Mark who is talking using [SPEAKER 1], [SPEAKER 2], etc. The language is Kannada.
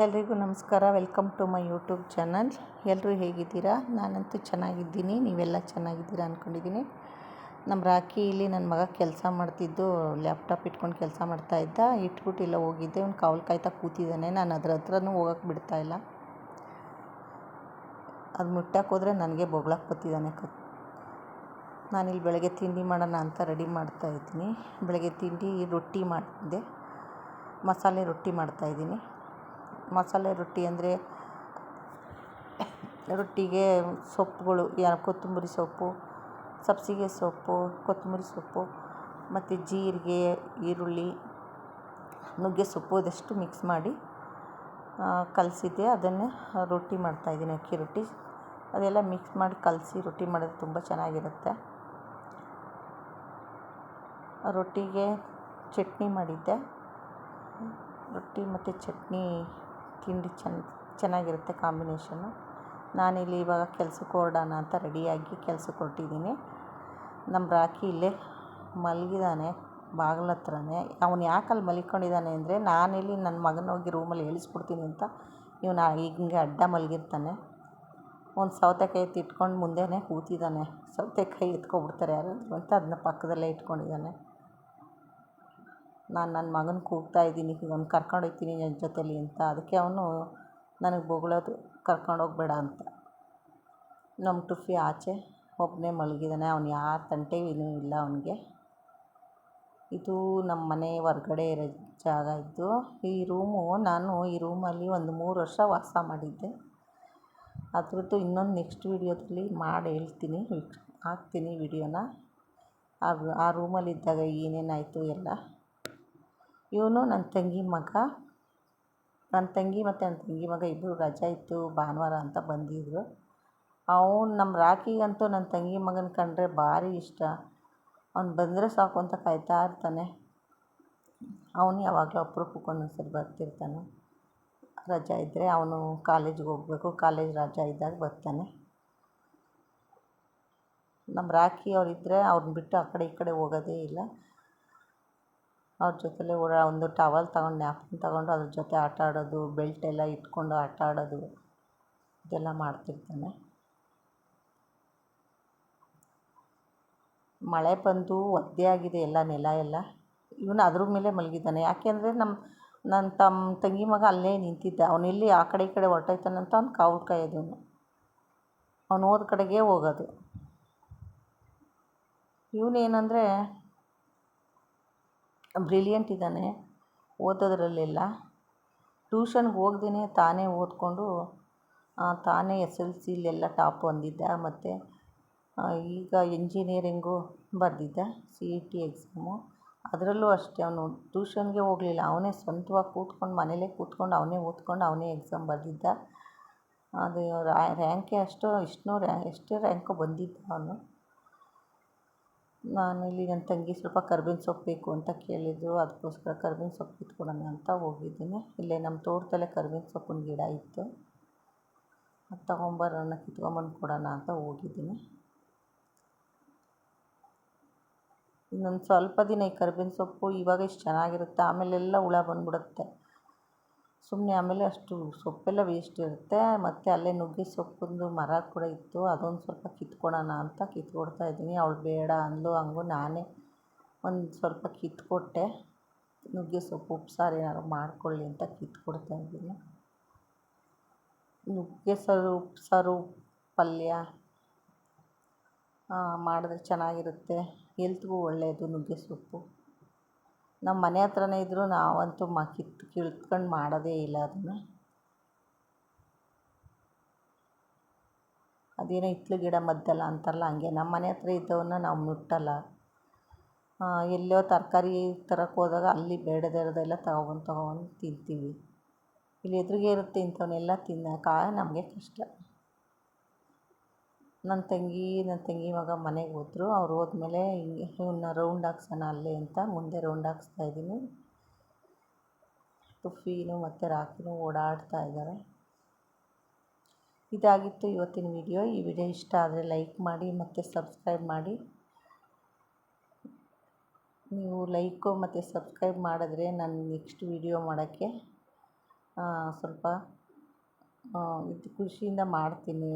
[SPEAKER 1] ಎಲ್ರಿಗೂ ನಮಸ್ಕಾರ. Welcome to my YouTube channel. ಎಲ್ಲರೂ ಹೇಗಿದ್ದೀರಾ? ನಾನಂತೂ ಚೆನ್ನಾಗಿದ್ದೀನಿ, ನೀವೆಲ್ಲ ಚೆನ್ನಾಗಿದ್ದೀರಾ ಅಂದ್ಕೊಂಡಿದ್ದೀನಿ. ನಮ್ಮ ರಾಖಿ ಇಲ್ಲಿ ನನ್ನ ಮಗ ಕೆಲಸ ಮಾಡ್ತಿದ್ದು ಲ್ಯಾಪ್ಟಾಪ್ ಇಟ್ಕೊಂಡು ಕೆಲಸ ಮಾಡ್ತಾಯಿದ್ದ. ಇಟ್ಬಿಟ್ಟು ಇಲ್ಲ ಹೋಗಿದ್ದೆ, ಅವ್ನು ಕಾವಲು ಕಾಯ್ತಾ ಕೂತಿದ್ದಾನೆ. ನಾನು ಅದ್ರ ಹತ್ರನೂ ಹೋಗೋಕ್ಕೆ ಬಿಡ್ತಾಯಿಲ್ಲ. ಅದು ಮುಟ್ಟಕ್ಕೆ ಹೋದರೆ ನನಗೆ ಬೊಗಳಕ್ಕೆ ಬತ್ತಿದ್ದಾನೆ. ನಾನಿಲ್ಲಿ ಬೆಳಗ್ಗೆ ತಿಂಡಿ ಮಾಡೋಣ ಅಂತ ರೆಡಿ ಮಾಡ್ತಾಯಿದ್ದೀನಿ. ಬೆಳಗ್ಗೆ ತಿಂಡಿ ರೊಟ್ಟಿ ಮಾಡಿದ್ದೆ, ಮಸಾಲೆ ರೊಟ್ಟಿ ಮಾಡ್ತಾಯಿದ್ದೀನಿ. ಮಸಾಲೆ ರೊಟ್ಟಿ ಅಂದರೆ ರೊಟ್ಟಿಗೆ ಸೊಪ್ಪುಗಳು, ಕೊತ್ತಂಬರಿ ಸೊಪ್ಪು, ಸಬ್ಬಸಿಗೆ ಸೊಪ್ಪು, ಕೊತ್ತಂಬರಿ ಸೊಪ್ಪು ಮತ್ತು ಜೀರಿಗೆ, ಈರುಳ್ಳಿ, ನುಗ್ಗೆ ಸೊಪ್ಪು ಇದಷ್ಟು ಮಿಕ್ಸ್ ಮಾಡಿ ಕಲಸಿದ್ದೆ. ಅದನ್ನೇ ರೊಟ್ಟಿ ಮಾಡ್ತಾಯಿದ್ದೀನಿ, ಅಕ್ಕಿ ರೊಟ್ಟಿ. ಅದೆಲ್ಲ ಮಿಕ್ಸ್ ಮಾಡಿ ಕಲಸಿ ರೊಟ್ಟಿ ಮಾಡೋದು ತುಂಬ ಚೆನ್ನಾಗಿರುತ್ತೆ. ರೊಟ್ಟಿಗೆ ಚಟ್ನಿ ಮಾಡಿದ್ದೆ. ರೊಟ್ಟಿ ಮತ್ತು ಚಟ್ನಿ ತಿಂಡಿ ಚೆನ್ನಾಗಿರುತ್ತೆ ಕಾಂಬಿನೇಷನ್ನು. ನಾನಿಲ್ಲಿ ಇವಾಗ ಕೆಲ್ಸಕ್ಕೆ ಹೊರಡೋಣ ಅಂತ ರೆಡಿಯಾಗಿ ಕೆಲ್ಸಕ್ಕೆ ಹೊರಟಿದ್ದೀನಿ. ನಮ್ಮ ರಾಖಿ ಇಲ್ಲೇ ಮಲಗಿದ್ದಾನೆ ಬಾಗಿಲ ಹತ್ರನೇ. ಅವನು ಯಾಕಲ್ಲಿ ಮಲ್ಕೊಂಡಿದ್ದಾನೆ ಅಂದರೆ, ನಾನಿಲ್ಲಿ ನನ್ನ ಮಗನ ಹೋಗಿ ರೂಮಲ್ಲಿ ಇಳಿಸ್ಬಿಡ್ತೀನಿ ಅಂತ ಇವನು ಹಿಂಗೆ ಅಡ್ಡ ಮಲಗಿರ್ತಾನೆ. ಒಂದು ಸೌತೆಕಾಯಿ ಇಟ್ಕೊಂಡು ಮುಂದೆನೇ ಕೂತಿದ್ದಾನೆ. ಸೌತೆಕಾಯಿ ಎತ್ಕೊಬಿಡ್ತಾರೆ ಯಾರಾದರೂ ಅಂತ ಅದನ್ನ ಪಕ್ಕದಲ್ಲೇ ಇಟ್ಕೊಂಡಿದ್ದಾನೆ. ನಾನು ನನ್ನ ಮಗನ ಕೂಗ್ತಾ ಇದ್ದೀನಿ, ಅವ್ನು ಕರ್ಕೊಂಡೋಗ್ತೀನಿ ನನ್ನ ಜೊತೇಲಿ ಅಂತ. ಅದಕ್ಕೆ ಅವನು ನನಗೆ ಬೊಗಳೋದು, ಕರ್ಕೊಂಡೋಗ್ಬೇಡ ಅಂತ. ನಮ್ಮ ಟುಫಿ ಆಚೆ ಒಬ್ಬನೇ ಮಲಗಿದ್ದಾನೆ. ಅವನು ಯಾರ ತಂಟೆಯೂ ಇಲ್ಲ ಅವನಿಗೆ. ಇದು ನಮ್ಮ ಮನೆ ಹೊರ್ಗಡೆ ಇರೋ ಜಾಗ ಇದ್ದು. ಈ ರೂಮಲ್ಲಿ ಒಂದು 3 ವರ್ಷ ವಾಸ ಮಾಡಿದ್ದೆ. ಅದ್ರದ್ದು ಇನ್ನೊಂದು ನೆಕ್ಸ್ಟ್ ವೀಡಿಯೋದಲ್ಲಿ ಮಾಡಿ ಹೇಳ್ತೀನಿ, ಹಾಕ್ತೀನಿ ವಿಡಿಯೋನ. ಆ ರೂಮಲ್ಲಿದ್ದಾಗ ಏನೇನಾಯಿತು ಎಲ್ಲ. ಇವನು ನನ್ನ ತಂಗಿ ಮಗ. ನನ್ನ ತಂಗಿ ಮತ್ತು ನನ್ನ ತಂಗಿ ಮಗ ಇಬ್ಬರು ರಜೆ ಇತ್ತು ಭಾನುವಾರ ಅಂತ ಬಂದಿದ್ದರು. ನಮ್ಮ ರಾಖಿಗಂತೂ ನನ್ನ ತಂಗಿ ಮಗನ ಕಂಡ್ರೆ ಭಾರಿ ಇಷ್ಟ. ಅವ್ನು ಬಂದರೆ ಸಾಕು ಅಂತ ಕಾಯ್ತಾ ಇರ್ತಾನೆ. ಅವನು ಯಾವಾಗಲೂ ಅಪರೂಪಕ್ಕೆ ಒಂದೊಂದ್ಸರಿ ಬರ್ತಿರ್ತಾನೆ. ರಜೆ ಇದ್ದರೆ ಅವನು ಕಾಲೇಜಿಗೆ ಹೋಗಬೇಕು, ಕಾಲೇಜ್ ರಜೆ ಇದ್ದಾಗ ಬರ್ತಾನೆ. ನಮ್ಮ ರಾಖಿ ಅವರಿದ್ದರೆ ಅವ್ರನ್ನ ಬಿಟ್ಟು ಆ ಕಡೆ ಈ ಕಡೆ ಹೋಗೋದೇ ಇಲ್ಲ. ಅವ್ರ ಜೊತೆಲೇ ಒಂದು ಟವಲ್ ತಗೊಂಡು, ನ್ಯಾಪ್ಕಿನ್ ತಗೊಂಡು ಅದ್ರ ಜೊತೆ ಆಟ ಆಡೋದು, ಬೆಲ್ಟೆಲ್ಲ ಇಟ್ಕೊಂಡು ಆಟ ಆಡೋದು, ಇದೆಲ್ಲ ಮಾಡ್ತಿರ್ತಾನೆ. ಮಳೆ ಬಂದು ಒದ್ದೆ ಆಗಿದೆ ಎಲ್ಲ, ನೆಲ ಎಲ್ಲ. ಇವನು ಅದ್ರ ಮೇಲೆ ಮಲಗಿದ್ದಾನೆ. ಯಾಕೆಂದರೆ ನನ್ನ ತಂಗಿ ಮಗ ಅಲ್ಲೇ ನಿಂತಿದ್ದ. ಅವನೆಲ್ಲಿ ಆ ಕಡೆ ಈ ಕಡೆ ಹೊರಟೋಯ್ತಾನಂತ ಅವ್ನು ಕಾವಲು ಕಾಯೋದು. ಅವನು ಹೋದ ಕಡೆಗೇ ಹೋಗೋದು. ಇವನೇನೆಂದರೆ ಬ್ರಿಲಿಯಂಟ್ ಇದ್ದಾನೆ ಓದೋದ್ರಲ್ಲೆಲ್ಲ. ಟ್ಯೂಷನ್ಗೆ ಹೋಗ್ದೇ ತಾನೇ ಓದ್ಕೊಂಡು ತಾನೇ SLCಲೆಲ್ಲ ಟಾಪ್ ಬಂದಿದ್ದ. ಮತ್ತು ಈಗ ಇಂಜಿನಿಯರಿಂಗು ಬರೆದಿದ್ದ, CET ಎಕ್ಸಾಮು. ಅದರಲ್ಲೂ ಅಷ್ಟೇ, ಅವನು ಟ್ಯೂಷನ್ಗೆ ಹೋಗಲಿಲ್ಲ. ಅವನೇ ಸ್ವಂತವಾಗಿ ಕೂತ್ಕೊಂಡು ಮನೇಲೇ ಕೂತ್ಕೊಂಡು ಅವನೇ ಓದ್ಕೊಂಡು ಅವನೇ ಎಕ್ಸಾಮ್ ಬರೆದಿದ್ದ. ಅದು ರ್ಯಾಂಕೆ ಎಷ್ಟೇ ರ್ಯಾಂಕು ಬಂದಿದ್ದ ಅವನು. ನಾನಿಲ್ಲಿ ನನ್ನ ತಂಗಿ ಸ್ವಲ್ಪ ಕರ್ಬೇವಿನ ಸೊಪ್ಪು ಬೇಕು ಅಂತ ಕೇಳಿದ್ದು, ಅದಕ್ಕೋಸ್ಕರ ಕರ್ಬೇವಿನ ಸೊಪ್ಪು ಕಿತ್ಕೊಡೋಣ ಅಂತ ಹೋಗಿದ್ದೀನಿ. ಇಲ್ಲೇ ನಮ್ಮ ತೋಟದಲ್ಲೇ ಕರ್ಬೇವಿನ ಸೊಪ್ಪಿನ ಗಿಡ ಇತ್ತು, ಅದು ತೊಗೊಂಬರೋಣ, ಕಿತ್ಕೊಂಬಂದು ಕೊಡೋಣ ಅಂತ ಹೋಗಿದ್ದೀನಿ. ಇನ್ನೊಂದು ಸ್ವಲ್ಪ ದಿನ ಈ ಕರ್ಬೇವಿನ ಸೊಪ್ಪು ಇವಾಗ ಇಷ್ಟು ಚೆನ್ನಾಗಿರುತ್ತೆ, ಆಮೇಲೆಲ್ಲ ಹುಳ ಬಂದ್ಬಿಡುತ್ತೆ ಸುಮ್ಮನೆ. ಆಮೇಲೆ ಅಷ್ಟು ಸೊಪ್ಪೆಲ್ಲ ವೇಸ್ಟ್ ಇರುತ್ತೆ. ಮತ್ತು ಅಲ್ಲೇ ನುಗ್ಗೆ ಸೊಪ್ಪಿಂದು ಮರ ಕೂಡ ಇತ್ತು, ಅದೊಂದು ಸ್ವಲ್ಪ ಕಿತ್ಕೊಡೋಣ ಅಂತ ಕಿತ್ಕೊಡ್ತಾಯಿದ್ದೀನಿ. ಅವಳು ಬೇಡ ಅಂದ್ಲು. ಹಂಗೂ ನಾನೇ ಒಂದು ಸ್ವಲ್ಪ ಕಿತ್ಕೊಟ್ಟೆ. ನುಗ್ಗೆ ಸೊಪ್ಪು ಉಪ್ಸಾರು ಏನಾದ್ರು ಮಾಡ್ಕೊಳ್ಳಿ ಅಂತ ಕಿತ್ಕೊಡ್ತಾಯಿದ್ದೀನಿ. ನುಗ್ಗೆ ಉಪ್ಸಾರು ಪಲ್ಯ ಮಾಡಿದ್ರೆ ಚೆನ್ನಾಗಿರುತ್ತೆ, ಹೆಲ್ತ್ಗೂ ಒಳ್ಳೆಯದು ನುಗ್ಗೆ ಸೊಪ್ಪು. ನಮ್ಮ ಮನೆ ಹತ್ರನೇ ಇದ್ದರೂ ನಾವಂತೂ ಕಿತ್ಕೊಂಡು ಮಾಡೋದೇ ಇಲ್ಲ ಅದನ್ನು. ಅದೇನೋ ಹಿತ್ಲು ಗಿಡ ಮದ್ದಲ್ಲ ಅಂತಾರಲ್ಲ, ಹಂಗೆ ನಮ್ಮ ಮನೆ ಹತ್ರ ಇದ್ದವನ್ನ ನಾವು ಮುಟ್ಟಲ್ಲ. ಎಲ್ಲೋ ತರಕಾರಿ ತರಕ್ಕೆ ಹೋದಾಗ ಅಲ್ಲಿ ಬೇಡದಿರೋದೆಲ್ಲ ತೊಗೊಬಂದು ತಿಂತೀವಿ. ಇಲ್ಲಿ ಎದುರಿಗೆ ಇರುತ್ತೆ, ಇಂಥವನ್ನೆಲ್ಲ ತಿನ್ನೋಕೆ ನಮಗೆ ಕಷ್ಟ. ನನ್ನ ತಂಗಿ ಮಗ ಮನೆಗೆ ಹೋದರು. ಅವ್ರು ಹೋದ್ಮೇಲೆ ಇವನ್ನ ರೌಂಡ್ ಹಾಕ್ಸೋಣ ಅಲ್ಲೇ ಅಂತ ಮುಂದೆ ರೌಂಡ್ ಹಾಕ್ಸ್ತಾಯಿದ್ದೀನಿ. ಟುಫೀನು ಮತ್ತು ರಾಖಿನೂ ಓಡಾಡ್ತಾ ಇದ್ದಾರೆ. ಇದಾಗಿತ್ತು ಇವತ್ತಿನ ವಿಡಿಯೋ. ಈ ವಿಡಿಯೋ ಇಷ್ಟ ಆದರೆ ಲೈಕ್ ಮಾಡಿ ಮತ್ತು ಸಬ್ಸ್ಕ್ರೈಬ್ ಮಾಡಿ. ನೀವು ಲೈಕು ಮತ್ತು ಸಬ್ಸ್ಕ್ರೈಬ್ ಮಾಡಿದ್ರೆ ನಾನು ನೆಕ್ಸ್ಟ್ ವಿಡಿಯೋ ಮಾಡೋಕ್ಕೆ ಸ್ವಲ್ಪ ಇದು ಖುಷಿಯಿಂದ ಮಾಡ್ತೀನಿ.